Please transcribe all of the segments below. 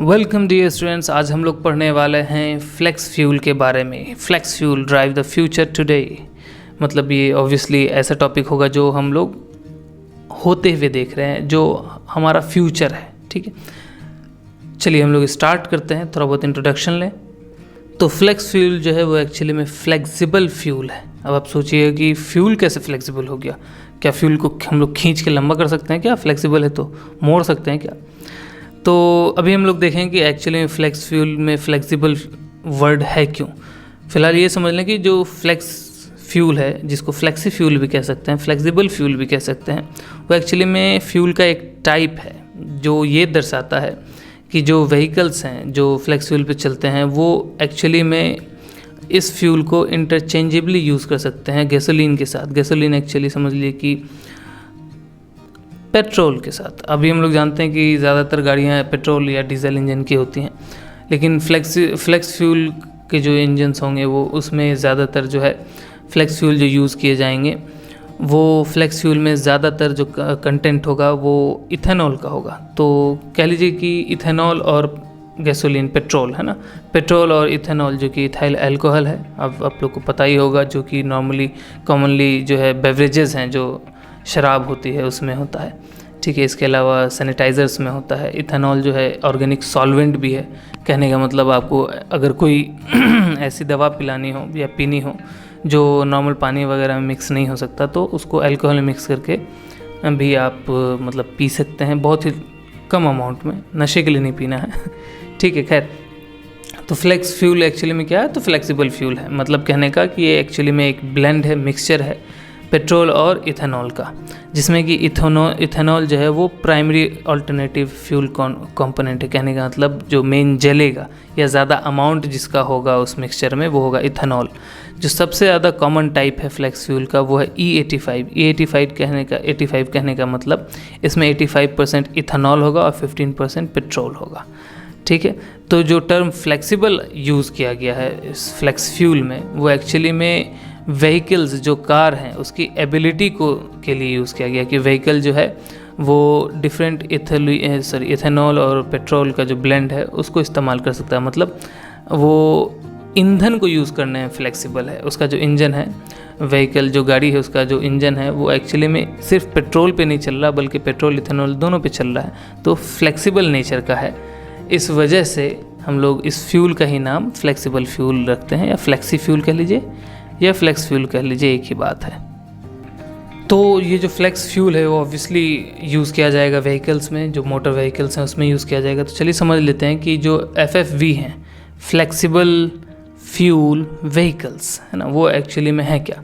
Welcome dear students. आज हम लोग पढ़ने वाले हैं फ्लेक्स फ्यूल के बारे में। Flex fuel drive the future today. मतलब ये ऑब्वियसली ऐसा टॉपिक होगा जो हम लोग होते हुए देख रहे हैं, जो हमारा फ्यूचर है। ठीक है, चलिए हम लोग स्टार्ट करते हैं। थोड़ा बहुत इंट्रोडक्शन लें तो फ्लेक्स फ्यूल जो है वो एक्चुअली में फ्लेक्सिबल फ्यूल है। अब आप सोचिए कि फ्यूल कैसे फ्लेक्सिबल हो गया। क्या फ्यूल को हम लोग खींच के लंबा कर सकते हैं? क्या फ्लेक्सिबल है तो मोड़ सकते हैं क्या? तो अभी हम लोग देखें कि एक्चुअली फ्लेक्स फ्यूल में फ्लेक्सिबल वर्ड है क्यों। फिलहाल ये समझ लें कि जो फ्लेक्स फ्यूल है, जिसको फ्लेक्सी फ्यूल भी कह सकते हैं, फ्लेक्सिबल फ्यूल भी कह सकते हैं, वो एक्चुअली में फ्यूल का एक टाइप है जो ये दर्शाता है कि जो व्हीकल्स हैं जो फ्लेक्स फ्यूल पे चलते हैं वो एक्चुअली में इस फ्यूल को इंटरचेंजेबली यूज़ कर सकते हैं गैसोलीन के साथ। गैसोलीन एक्चुअली समझ लिए कि पेट्रोल के साथ। अभी हम लोग जानते हैं कि ज़्यादातर गाड़ियाँ पेट्रोल या डीजल इंजन की होती हैं, लेकिन फ्लेक्स फ्यूल के जो इंजन्स होंगे वो उसमें ज़्यादातर जो है फ्लेक्स फ्यूल जो यूज़ किए जाएंगे वो फ्लेक्स फ्यूल में ज़्यादातर जो कंटेंट होगा वो इथेनॉल का होगा। तो कह लीजिए कि इथेनॉल और गैसोलीन, पेट्रोल है ना, पेट्रोल और इथेनॉल जो कि इथाइल अल्कोहल है। अब आप लोग को पता ही होगा, जो कि नॉर्मली कॉमनली जो है बेवरेजेस हैं, जो शराब होती है उसमें होता है। ठीक है, इसके अलावा सैनिटाइज़र्स में होता है। इथेनॉल जो है ऑर्गेनिक सॉल्वेंट भी है। कहने का मतलब आपको अगर कोई ऐसी दवा पिलानी हो या पीनी हो जो नॉर्मल पानी वगैरह में मिक्स नहीं हो सकता, तो उसको अल्कोहल में मिक्स करके भी आप मतलब पी सकते हैं, बहुत ही कम अमाउंट में। नशे के लिए नहीं पीना है। ठीक है, खैर, तो फ्लेक्स फ्यूल एक्चुअली में क्या है? तो फ्लेक्सिबल फ्यूल है। मतलब कहने का कि ये एक्चुअली में एक ब्लेंड है, मिक्सचर है पेट्रोल और इथेनॉल का, जिसमें कि इथेनॉल जो है वो प्राइमरी अल्टरनेटिव फ्यूल कंपोनेंट है। कहने का मतलब जो मेन जलेगा या ज़्यादा अमाउंट जिसका होगा उस मिक्सचर में वो होगा इथेनॉल। जो सबसे ज़्यादा कॉमन टाइप है फ्लेक्स फ्यूल का वो है E85। E85 कहने का मतलब इसमें 85% इथेनॉल होगा और 15% पेट्रोल होगा। ठीक है, तो जो टर्म फ्लेक्सिबल यूज़ किया गया है इस फ्लेक्स फ्यूल में वो एक्चुअली में व्हीकल्स जो कार हैं उसकी एबिलिटी को के लिए यूज़ किया गया कि व्हीकल जो है वो डिफरेंट इथेनॉल और पेट्रोल का जो ब्लेंड है उसको इस्तेमाल कर सकता है। मतलब वो ईंधन को यूज़ करने में फ्लेक्सिबल है। उसका जो इंजन है, व्हीकल जो गाड़ी है उसका जो इंजन है वो एक्चुअली में सिर्फ पेट्रोल पे नहीं चल रहा बल्कि पेट्रोल इथेनॉल दोनों पे चल रहा है, तो फ्लेक्सिबल नेचर का है। इस वजह से हम लोग इस फ्यूल का ही नाम फ्लेक्सिबल फ्यूल रखते हैं, या फ्लेक्सी फ्यूल कह लीजिए या फ्लेक्स फ्यूल कह लीजिए, एक ही बात है। तो ये जो फ्लेक्स फ्यूल है वो ऑब्वियसली यूज़ किया जाएगा व्हीकल्स में, जो मोटर व्हीकल्स हैं उसमें यूज़ किया जाएगा। तो चलिए समझ लेते हैं कि जो FFV हैं, फ्लेक्सिबल फ्यूल व्हीकल्स है ना, वो एक्चुअली में है क्या।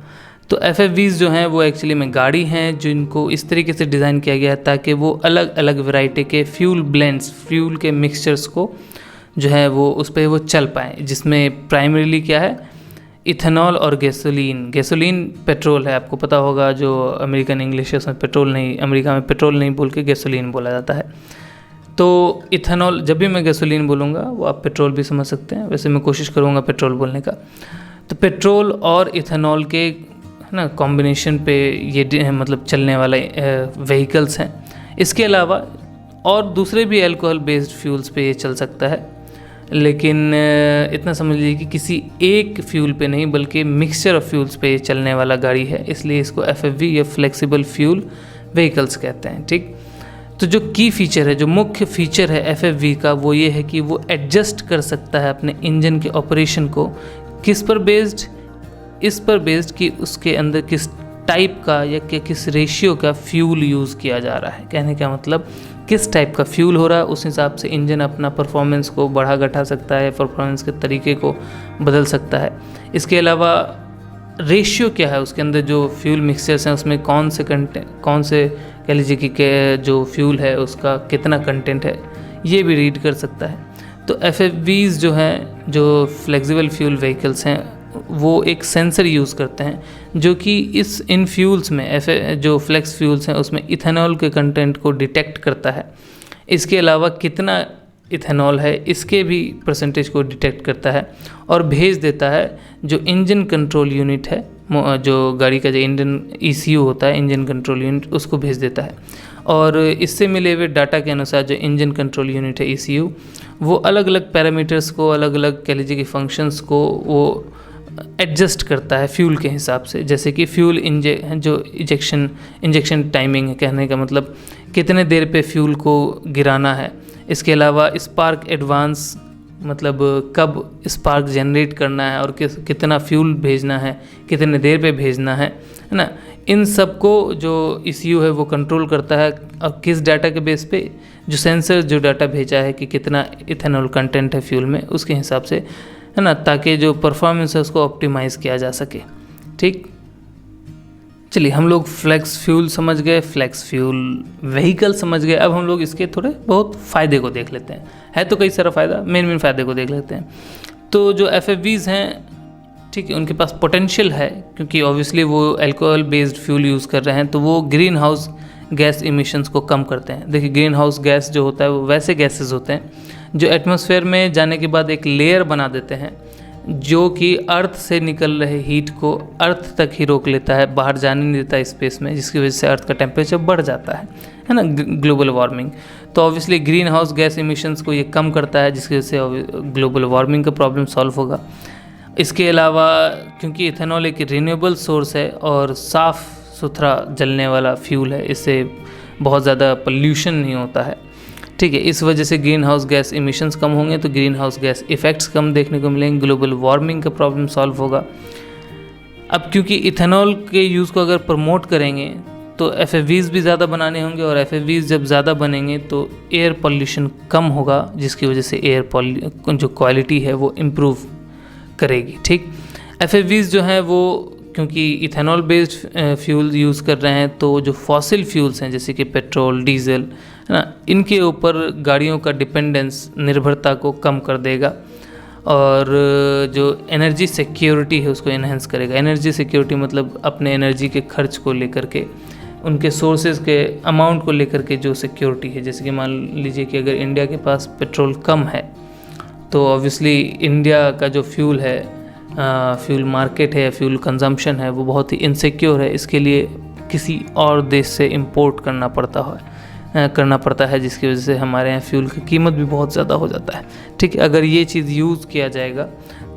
तो FFVs जो हैं वो एक्चुअली में गाड़ी हैं जिनको इस तरीके से डिज़ाइन किया गया है ताकि वो अलग अलग वैरायटी के फ्यूल ब्लेंड्स, फ्यूल के मिक्सचर्स को जो है वो उस पर वो चल पाएँ, जिसमें प्राइमरीली क्या है, इथेनॉल और गैसोलीन पेट्रोल है। आपको पता होगा जो अमेरिकन इंग्लिश है उसमें पेट्रोल नहीं, अमेरिका में पेट्रोल नहीं बोल के गैसोलीन बोला जाता है। तो इथेनॉल, जब भी मैं गैसोलीन बोलूँगा वो आप पेट्रोल भी समझ सकते हैं, वैसे मैं कोशिश करूँगा पेट्रोल बोलने का। तो पेट्रोल और इथेनॉल के है ना कॉम्बिनेशन पे ये मतलब चलने वाले व्हीकल्स हैं। इसके अलावा और दूसरे भी अल्कोहल बेस्ड फ्यूल्स पे ये चल सकता है, लेकिन इतना समझ लीजिए कि किसी एक फ्यूल पे नहीं बल्कि मिक्सचर ऑफ फ्यूल्स पे चलने वाला गाड़ी है, इसलिए इसको FFV या फ्लेक्सिबल फ्यूल व्हीकल्स कहते हैं। ठीक, तो जो की फीचर है, जो मुख्य फीचर है FFV का वो ये है कि वो एडजस्ट कर सकता है अपने इंजन के ऑपरेशन को। किस पर बेस्ड? इस पर बेस्ड कि उसके अंदर किस टाइप का या किस रेशियो का फ्यूल यूज़ किया जा रहा है। कहने का मतलब किस टाइप का फ्यूल हो रहा है उस हिसाब से इंजन अपना परफॉर्मेंस को बढ़ा घटा सकता है, परफॉर्मेंस के तरीके को बदल सकता है। इसके अलावा रेशियो क्या है उसके अंदर, जो फ्यूल मिक्सचर्स हैं उसमें कौन से कह लीजिए कि जो फ्यूल है उसका कितना कंटेंट है, ये भी रीड कर सकता है। तो FFVs जो हैं, जो फ्लेक्सिबल फ्यूल व्हीकल्स हैं, वो एक सेंसर यूज़ करते हैं जो कि इन फ्यूल्स में जो फ्लेक्स फ्यूल्स हैं उसमें इथेनॉल के कंटेंट को डिटेक्ट करता है। इसके अलावा कितना इथेनॉल है इसके भी परसेंटेज को डिटेक्ट करता है और भेज देता है जो इंजन कंट्रोल यूनिट है, जो गाड़ी का जो इंजन ECU होता है, इंजन कंट्रोल यूनिट, उसको भेज देता है। और इससे मिले हुए डाटा के अनुसार जो इंजन कंट्रोल यूनिट है ECU, वो अलग अलग पैरामीटर्स को, अलग अलग कह लीजिए कि फंक्शंस को वो एडजस्ट करता है फ्यूल के हिसाब से। जैसे कि फ्यूल जो इंजेक्शन टाइमिंग है, कहने का मतलब कितने देर पे फ्यूल को गिराना है। इसके अलावा स्पार्क एडवांस, मतलब कब स्पार्क जनरेट करना है और कितना फ्यूल भेजना है, कितने देर पे भेजना है ना। इन सब को जो ECU है वो कंट्रोल करता है, और किस डाटा के बेस पे, जो सेंसर जो डाटा भेजा है कि कितना इथेनॉल कंटेंट है फ्यूल में, उसके हिसाब से, है ना, ताकि जो परफॉर्मेंस है उसको ऑप्टिमाइज़ किया जा सके। ठीक, चलिए हम लोग फ्लेक्स फ्यूल समझ गए, फ्लेक्स फ्यूल व्हीकल समझ गए। अब हम लोग इसके थोड़े बहुत फ़ायदे को देख लेते हैं। है तो कई सारा फ़ायदा, मेन फ़ायदे को देख लेते हैं। तो जो FFVs हैं, ठीक है, उनके पास पोटेंशियल है, क्योंकि ऑब्वियसली वो अल्कोहल बेस्ड फ्यूल यूज़ कर रहे हैं, तो वो ग्रीन हाउस गैस इमिशंस को कम करते हैं। देखिए ग्रीन हाउस गैस जो होता है वो वैसे गैसेस होते हैं जो एटमॉस्फेयर में जाने के बाद एक लेयर बना देते हैं, जो कि अर्थ से निकल रहे हीट को अर्थ तक ही रोक लेता है, बाहर जाने नहीं देता स्पेस में, जिसकी वजह से अर्थ का टेम्परेचर बढ़ जाता है ना, ग्लोबल वार्मिंग। तो obviously green house gas emissions को ये कम करता है, जिसकी वजह से ग्लोबल वार्मिंग का प्रॉब्लम सॉल्व होगा। इसके अलावा क्योंकि इथेनॉल एक रिन्यूएबल सोर्स है और साफ़ सुथरा जलने वाला फ्यूल है, इससे बहुत ज़्यादा पोल्यूशन नहीं होता है। ठीक है, इस वजह से ग्रीन हाउस गैस इमिशंस कम होंगे, तो ग्रीन हाउस गैस इफ़ेक्ट्स कम देखने को मिलेंगे, ग्लोबल वार्मिंग का प्रॉब्लम सॉल्व होगा। अब क्योंकि इथेनॉल के यूज़ को अगर प्रमोट करेंगे तो FFVs भी ज़्यादा बनाने होंगे, और FFVs जब ज़्यादा बनेंगे तो एयर पॉल्यूशन कम होगा, जिसकी वजह से एयर जो क्वालिटी है वो इम्प्रूव करेगी। ठीक, FFVs जो हैं वो क्योंकि इथेनॉल बेस्ड फ्यूल यूज़ कर रहे हैं, तो जो फॉसिल फ्यूल्स हैं जैसे कि पेट्रोल, डीजल, है ना, इनके ऊपर गाड़ियों का डिपेंडेंस, निर्भरता को कम कर देगा, और जो एनर्जी सिक्योरिटी है उसको इन्हेंस करेगा। एनर्जी सिक्योरिटी मतलब अपने एनर्जी के खर्च को लेकर के, उनके सोर्सेज के अमाउंट को लेकर के जो सिक्योरिटी है। जैसे कि मान लीजिए कि अगर इंडिया के पास पेट्रोल कम है, तो ऑब्वियसली इंडिया का जो फ्यूल है, फ्यूल मार्केट है, फ्यूल कंजम्पशन है, वो बहुत ही इनसिक्योर है। इसके लिए किसी और देश से इंपोर्ट करना पड़ता है, जिसकी वजह से हमारे यहाँ फ्यूल की कीमत भी बहुत ज़्यादा हो जाता है। ठीक है, अगर ये चीज़ यूज़ किया जाएगा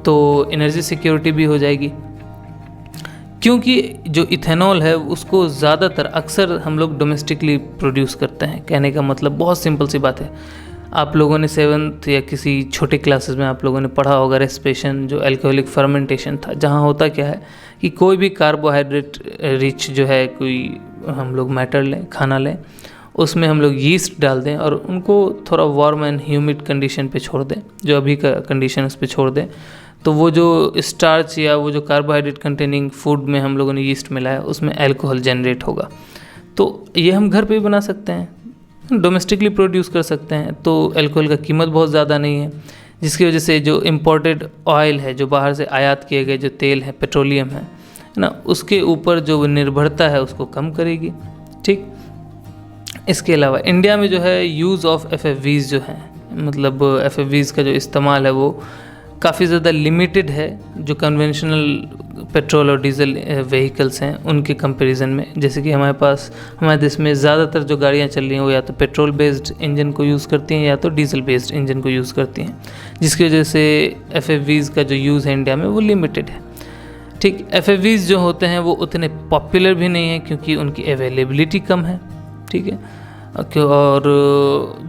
तो एनर्जी सिक्योरिटी भी हो जाएगी, क्योंकि जो इथेनॉल है उसको ज़्यादातर अक्सर हम लोग डोमेस्टिकली प्रोड्यूस करते हैं। कहने का मतलब बहुत सिंपल सी बात है, आप लोगों ने 7th या किसी छोटे क्लासेस में आप लोगों ने पढ़ा होगा रेस्पिरेशन, जो अल्कोहलिक फर्मेंटेशन था, जहाँ होता क्या है कि कोई भी कार्बोहाइड्रेट रिच जो है कोई हम लोग मैटर लें, खाना लें, उसमें हम लोग यीस्ट डाल दें और उनको थोड़ा वार्म एंड ह्यूमिड कंडीशन पे छोड़ दें, जो अभी का कंडीशन उस पर छोड़ दें, तो वो जो स्टार्च या वो जो कार्बोहाइड्रेट कंटेनिंग फूड में हम लोगों ने यीस्ट मिलाया, उसमें अल्कोहल जनरेट होगा। तो ये हम घर पे भी बना सकते हैं, डोमेस्टिकली प्रोड्यूस कर सकते हैं, तो अल्कोहल का कीमत बहुत ज़्यादा नहीं है, जिसकी वजह से जो इम्पोर्टेड ऑयल है, जो बाहर से आयात किए गए जो तेल है, पेट्रोलियम है ना, उसके ऊपर जो निर्भरता है उसको कम करेगी। ठीक, इसके अलावा इंडिया में जो है यूज़ ऑफ FFVs जो है, मतलब FFVs का जो इस्तेमाल है वो काफ़ी ज़्यादा लिमिटेड है, जो कन्वेंशनल पेट्रोल और डीजल व्हीकल्स हैं उनके कंपैरिजन में। जैसे कि हमारे देश में ज़्यादातर जो गाड़ियाँ चल रही हैं वो या तो पेट्रोल बेस्ड इंजन को यूज़ करती हैं या तो डीजल बेस्ड इंजन को यूज़ करती हैं, जिसकी वजह से FFVs का जो यूज़ है इंडिया में वो लिमिटेड है। ठीक, FFVs जो होते हैं वो उतने पॉपुलर भी नहीं है क्योंकि उनकी अवेलेबिलिटी कम है। ठीक है, और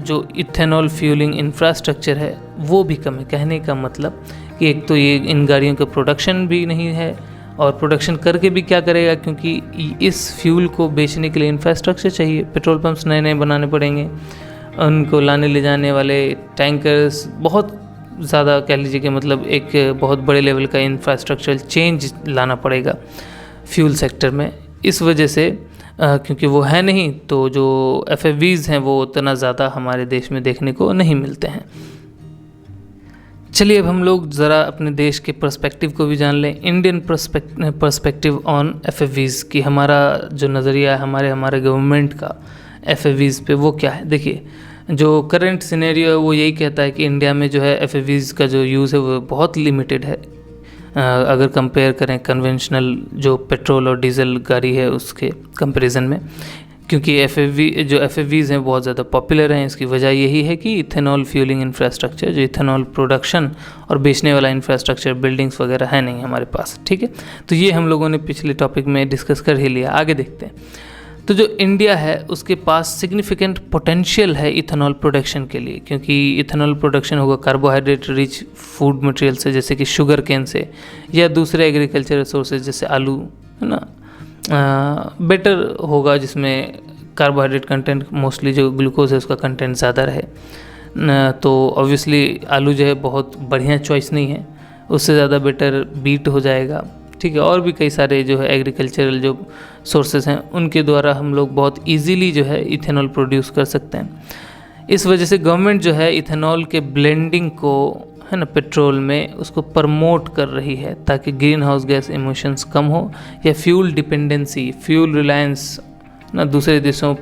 जो इथेनॉल फ्यूलिंग इंफ्रास्ट्रक्चर है वो भी कम है। कहने का मतलब कि एक तो ये इन गाड़ियों का प्रोडक्शन भी नहीं है, और प्रोडक्शन करके भी क्या करेगा, क्योंकि इस फ्यूल को बेचने के लिए इंफ्रास्ट्रक्चर चाहिए, पेट्रोल पंप्स नए नए बनाने पड़ेंगे, उनको लाने ले जाने वाले टैंकर्स, बहुत ज़्यादा कह लीजिए कि मतलब एक बहुत बड़े लेवल का इंफ्रास्ट्रक्चरल चेंज लाना पड़ेगा फ्यूल सेक्टर में। इस वजह से क्योंकि वो है नहीं, तो जो FFVs हैं वो उतना ज़्यादा हमारे देश में देखने को नहीं मिलते हैं। चलिए अब हम लोग ज़रा अपने देश के पर्सपेक्टिव को भी जान लें, इंडियन पर्सपेक्टिव ऑन FFVs की। हमारा जो नज़रिया है हमारे गवर्नमेंट का FFVs पे वो क्या है। देखिए, जो करंट सिनेरियो है वो यही कहता है कि इंडिया में जो है FFVs का जो यूज़ है वो बहुत लिमिटेड है, अगर कंपेयर करें कन्वेंशनल जो पेट्रोल और डीजल गाड़ी है उसके कंपैरिजन में, क्योंकि एफ हैं बहुत ज़्यादा पॉपुलर हैं। इसकी वजह यही है कि इथेनॉल फ्यूलिंग इंफ्रास्ट्रक्चर, जो इथेनॉल प्रोडक्शन और बेचने वाला इंफ्रास्ट्रक्चर, बिल्डिंग्स वगैरह है नहीं हमारे पास, ठीक है। तो ये हम लोगों ने पिछले टॉपिक में डिस्कस कर ही लिया। आगे देखते हैं। तो जो इंडिया है उसके पास सिग्निफिकेंट पोटेंशियल है इथेनॉल प्रोडक्शन के लिए, क्योंकि इथेनॉल प्रोडक्शन होगा कार्बोहाइड्रेट रिच फूड मटेरियल से, जैसे कि शुगर केन से या दूसरे एग्रीकल्चरल सोर्सेज जैसे आलू, है ना, बेटर होगा जिसमें कार्बोहाइड्रेट कंटेंट, मोस्टली जो ग्लूकोज है उसका कंटेंट ज़्यादा रहे। तो ऑब्वियसली आलू जो है बहुत बढ़िया चॉइस नहीं है, उससे ज़्यादा बेटर बीट हो जाएगा, ठीक है। और भी कई सारे जो है एग्रीकल्चरल जो सोर्सेज हैं उनके द्वारा हम लोग बहुत इजीली जो है इथेनॉल प्रोड्यूस कर सकते हैं। इस वजह से गवर्नमेंट जो है इथेनॉल के ब्लेंडिंग को, है ना, पेट्रोल में उसको प्रमोट कर रही है ताकि ग्रीन हाउस गैस इमिशंस कम हो या फ्यूल डिपेंडेंसी, फ्यूल रिलायंस ना दूसरे देशों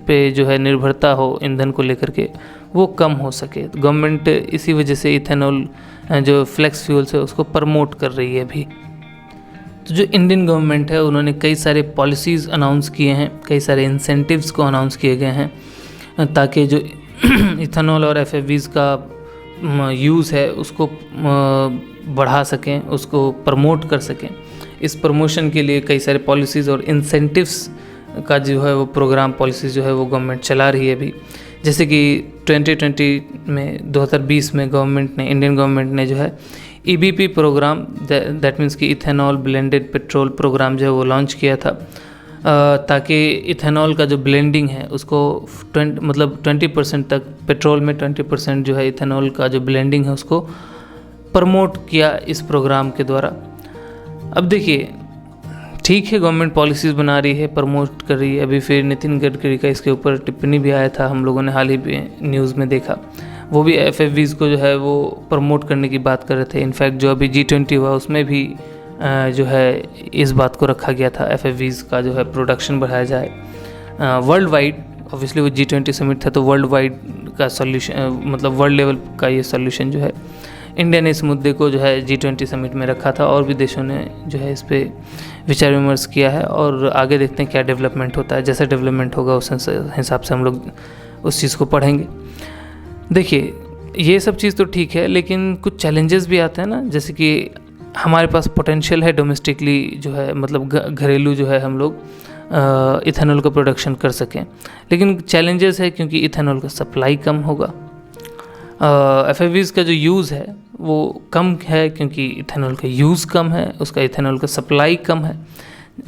पे जो है निर्भरता हो ईंधन को लेकर के, वो कम हो सके। तो गवर्नमेंट इसी वजह से इथेनॉल जो फ्लेक्स फ्यूल्स है उसको प्रमोट कर रही है अभी। तो जो इंडियन गवर्नमेंट है उन्होंने कई सारे पॉलिसीज़ अनाउंस किए हैं, कई सारे इंसेंटिव्स को अनाउंस किए गए हैं ताकि जो इथेनॉल और एफ का यूज़ है उसको बढ़ा सकें, उसको प्रमोट कर सकें। इस प्रमोशन के लिए कई सारे पॉलिसीज़ और इंसेंटिव्स का जो है वो प्रोग्राम, पॉलिसीज़ जो है वो गवर्नमेंट चला रही है अभी। जैसे कि 2020 में गवर्नमेंट ने, इंडियन गवर्नमेंट ने जो है EBP प्रोग्राम, दैट मीन्स कि इथेनॉल ब्लेंडेड पेट्रोल प्रोग्राम जो है वो लॉन्च किया था, ताकि इथेनॉल का जो ब्लेंडिंग है उसको 20% तक, पेट्रोल में 20% जो है इथेनॉल का जो ब्लेंडिंग है उसको प्रमोट किया इस प्रोग्राम के द्वारा। अब देखिए, ठीक है, गवर्नमेंट पॉलिसीज़ बना रही है, प्रमोट कर रही है। अभी फिर नितिन गडकरी का इसके ऊपर टिप्पणी भी आया था, हम लोगों ने हाल ही में न्यूज़ में देखा। वो भी FFVs को जो है वो प्रमोट करने की बात कर रहे थे। इनफैक्ट जो अभी G20 हुआ उसमें भी जो है इस बात को रखा गया था, FFVs का जो है प्रोडक्शन बढ़ाया जाए वर्ल्ड वाइड। ऑब्वियसली वो G20 समिट था तो वर्ल्ड वाइड का सॉल्यूशन, मतलब वर्ल्ड लेवल का ये सॉल्यूशन जो है, इंडिया ने इस मुद्दे को जो है G20 समिट में रखा था और भी देशों ने जो है इस पर विचार विमर्श किया है। और आगे देखते हैं क्या डेवलपमेंट होता है। जैसा डेवलपमेंट होगा उस हिसाब से हम लोग उस चीज़ को पढ़ेंगे। देखिए, ये सब चीज़ तो ठीक है, लेकिन कुछ चैलेंजेस भी आते हैं ना, जैसे कि हमारे पास पोटेंशियल है डोमेस्टिकली जो है, मतलब घरेलू जो है हम लोग इथेनॉल का प्रोडक्शन कर सकें, लेकिन चैलेंजेस है क्योंकि इथेनॉल का सप्लाई कम होगा। FFVs का जो यूज़ है वो कम है क्योंकि इथेनॉल का यूज़ कम है, उसका इथेनॉल का सप्लाई कम है।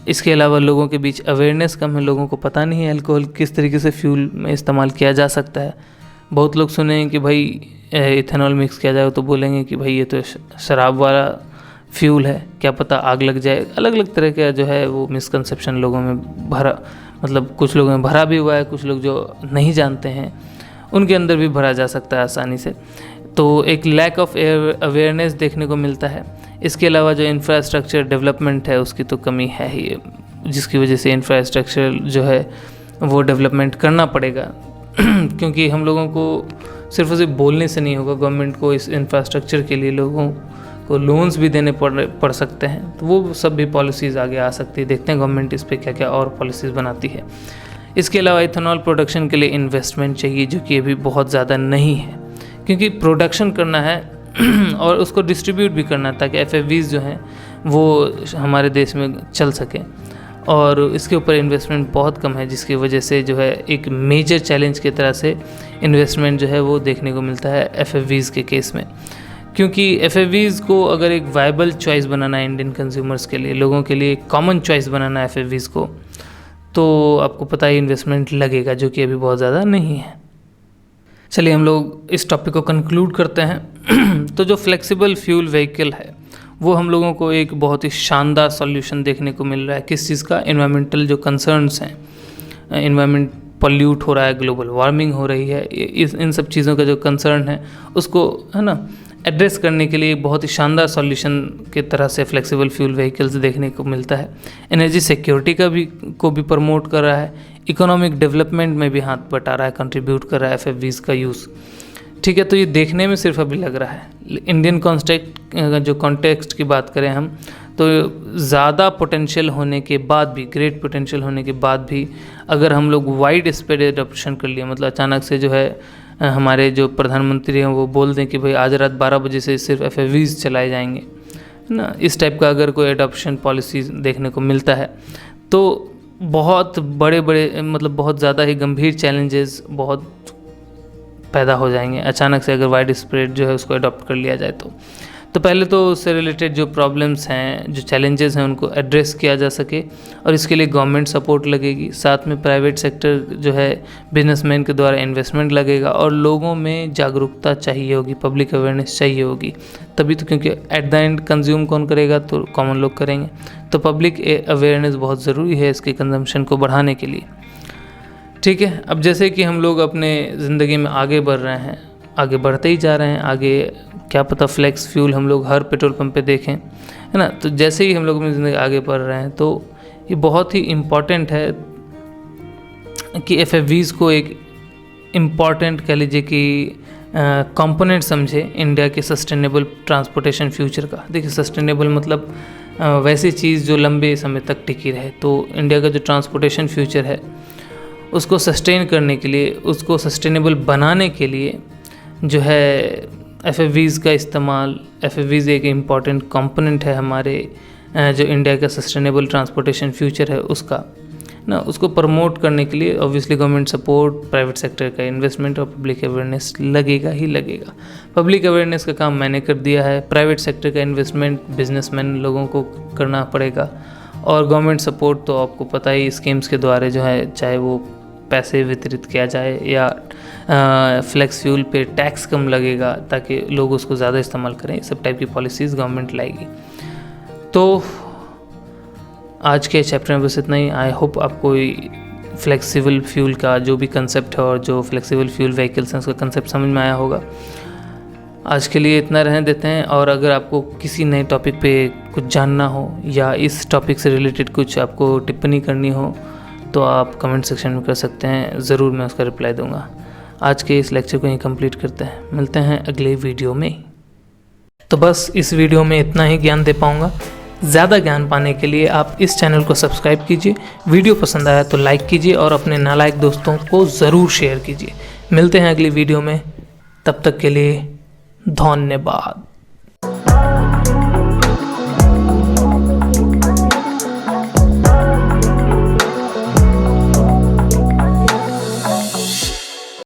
इसके अलावा लोगों के बीच अवेयरनेस कम है, लोगों को पता नहीं है अल्कोहल किस तरीके से फ्यूल में इस्तेमाल किया जा सकता है। बहुत लोग सुने हैं कि भाई इथेनॉल मिक्स किया जाए तो बोलेंगे कि भाई ये तो शराब वाला फ्यूल है, क्या पता आग लग जाए। अलग अलग तरह का जो है वो मिसकंसेप्शन लोगों में भरा, मतलब कुछ लोगों में भरा भी हुआ है, कुछ लोग जो नहीं जानते हैं उनके अंदर भी भरा जा सकता है आसानी से। तो एक लैक ऑफ अवेयरनेस देखने को मिलता है। इसके अलावा जो इंफ्रास्ट्रक्चर डेवलपमेंट है उसकी तो कमी है ही, जिसकी वजह से इंफ्रास्ट्रक्चर जो है वो डेवलपमेंट करना पड़ेगा क्योंकि हम लोगों को सिर्फ और सिर्फ बोलने से नहीं होगा। गवर्नमेंट को इस इंफ्रास्ट्रक्चर के लिए लोगों को लोन्स भी देने पड़ सकते हैं, तो वो सब भी पॉलिसीज़ आगे आ सकती है। देखते हैं गवर्नमेंट इस पर क्या क्या और पॉलिसीज़ बनाती है। इसके अलावा इथेनॉल प्रोडक्शन के लिए इन्वेस्टमेंट चाहिए, जो कि अभी बहुत ज़्यादा नहीं है, क्योंकि प्रोडक्शन करना है और उसको डिस्ट्रीब्यूट भी करना है ताकि FFVs जो हैं वो हमारे देश में चल सकें, और इसके ऊपर इन्वेस्टमेंट बहुत कम है, जिसकी वजह से जो है एक मेजर चैलेंज की तरह से इन्वेस्टमेंट जो है वो देखने को मिलता है FFVs के केस में। क्योंकि FFVs को अगर एक वायबल चॉइस बनाना है इंडियन कंज्यूमर्स के लिए, लोगों के लिए एक कॉमन चॉइस बनाना है FFVs को, तो आपको पता ही इन्वेस्टमेंट लगेगा, जो कि अभी बहुत ज़्यादा नहीं है। चलिए हम लोग इस टॉपिक को कंक्लूड करते हैं। तो जो फ्लेक्सिबल फ्यूल व्हीकल है वो हम लोगों को एक बहुत ही शानदार सॉल्यूशन देखने को मिल रहा है। किस चीज़ का? एनवायरमेंटल जो कंसर्न्स हैं, एनवायरमेंट पॉल्यूट हो रहा है, ग्लोबल वार्मिंग हो रही है, इन सब चीज़ों का जो कंसर्न है उसको, है ना, एड्रेस करने के लिए बहुत ही शानदार सॉल्यूशन की तरह से फ्लेक्सिबल फ्यूल व्हीकल्स देखने को मिलता है। एनर्जी सिक्योरिटी को भी प्रमोट कर रहा है, इकोनॉमिक डेवलपमेंट में भी हाथ बटा रहा है, कंट्रीब्यूट कर रहा है FFVs का यूज़। ठीक है, तो ये देखने में सिर्फ अभी लग रहा है। इंडियन जो कॉन्टेक्स्ट की बात करें हम, तो ज़्यादा पोटेंशियल होने के बाद भी, ग्रेट पोटेंशियल होने के बाद भी, अगर हम लोग वाइड स्प्रेड एडॉप्शन कर लिए, मतलब अचानक से जो है हमारे जो प्रधानमंत्री हैं वो बोल दें कि भाई आज रात 12 बजे से सिर्फ FFVs चलाए जाएंगे, है ना, इस टाइप का अगर कोई एडॉप्शन पॉलिसी देखने को मिलता है तो बहुत बड़े बड़े मतलब बहुत ज़्यादा ही गंभीर चैलेंजेस बहुत पैदा हो जाएंगे अचानक से, अगर वाइड स्प्रेड जो है उसको अडॉप्ट कर लिया जाए तो पहले तो उससे रिलेटेड जो प्रॉब्लम्स हैं, जो चैलेंजेस हैं, उनको एड्रेस किया जा सके और इसके लिए गवर्नमेंट सपोर्ट लगेगी, साथ में प्राइवेट सेक्टर जो है बिजनेसमैन के द्वारा इन्वेस्टमेंट लगेगा और लोगों में जागरूकता चाहिए होगी, पब्लिक अवेयरनेस चाहिए होगी, तभी तो, क्योंकि एट द एंड कंज्यूम कौन करेगा, तो कॉमन लोग करेंगे। तो पब्लिक अवेयरनेस बहुत ज़रूरी है इसके कंजम्पशन को बढ़ाने के लिए। ठीक है, अब जैसे कि हम लोग अपने ज़िंदगी में आगे बढ़ रहे हैं, आगे बढ़ते ही जा रहे हैं, आगे क्या पता फ्लेक्स फ्यूल हम लोग हर पेट्रोल पंप पे देखें, है ना, तो जैसे ही हम लोग अपनी ज़िंदगी आगे बढ़ रहे हैं तो ये बहुत ही इम्पॉर्टेंट है कि FFVs को एक इम्पॉर्टेंट कह लीजिए कि कंपोनेंट समझे इंडिया के सस्टेनेबल ट्रांसपोर्टेशन फ्यूचर का। देखिए सस्टेनेबल मतलब वैसी चीज़ जो लंबे समय तक टिकी रहे, तो इंडिया का जो ट्रांसपोर्टेशन फ्यूचर है उसको सस्टेन करने के लिए, उसको सस्टेनेबल बनाने के लिए जो है FFVs का इस्तेमाल, FFVs एक इम्पॉर्टेंट कंपोनेंट है हमारे जो इंडिया का सस्टेनेबल ट्रांसपोर्टेशन फ्यूचर है उसका ना, उसको प्रमोट करने के लिए obviously government support, private sector का इन्वेस्टमेंट और पब्लिक अवेयरनेस लगेगा ही लगेगा। पब्लिक अवेयरनेस का काम मैंने कर दिया है, प्राइवेट सेक्टर का इन्वेस्टमेंट बिजनेसमैन लोगों को करना पड़ेगा और गवर्नमेंट सपोर्ट तो आपको पता ही स्कीम्स के द्वारा जो है, चाहे वो पैसे वितरित किया जाए या फ्लेक्स फ्यूल पे टैक्स कम लगेगा ताकि लोग उसको ज़्यादा इस्तेमाल करें, इस सब टाइप की पॉलिसीज़ गवर्नमेंट लाएगी। तो आज के चैप्टर में बस इतना ही। आई होप आपको फ्लेक्सिबल फ्यूल का जो भी कंसेप्ट है और जो फ्लेक्सिबल फ्यूल व्हीकल्स हैं उसका कंसेप्ट समझ में आया होगा। आज के लिए इतना रहने देते हैं, और अगर आपको किसी नए टॉपिक पे कुछ जानना हो या इस टॉपिक से रिलेटेड कुछ आपको टिप्पणी करनी हो तो आप कमेंट सेक्शन में कर सकते हैं, ज़रूर मैं उसका रिप्लाई दूंगा। आज के इस लेक्चर को यहीं कंप्लीट करते हैं, मिलते हैं अगले वीडियो में। तो बस इस वीडियो में इतना ही ज्ञान दे पाऊंगा। ज़्यादा ज्ञान पाने के लिए आप इस चैनल को सब्सक्राइब कीजिए, वीडियो पसंद आया तो लाइक कीजिए और अपने नालायक दोस्तों को ज़रूर शेयर कीजिए। मिलते हैं अगली वीडियो में, तब तक के लिए धन्यवाद।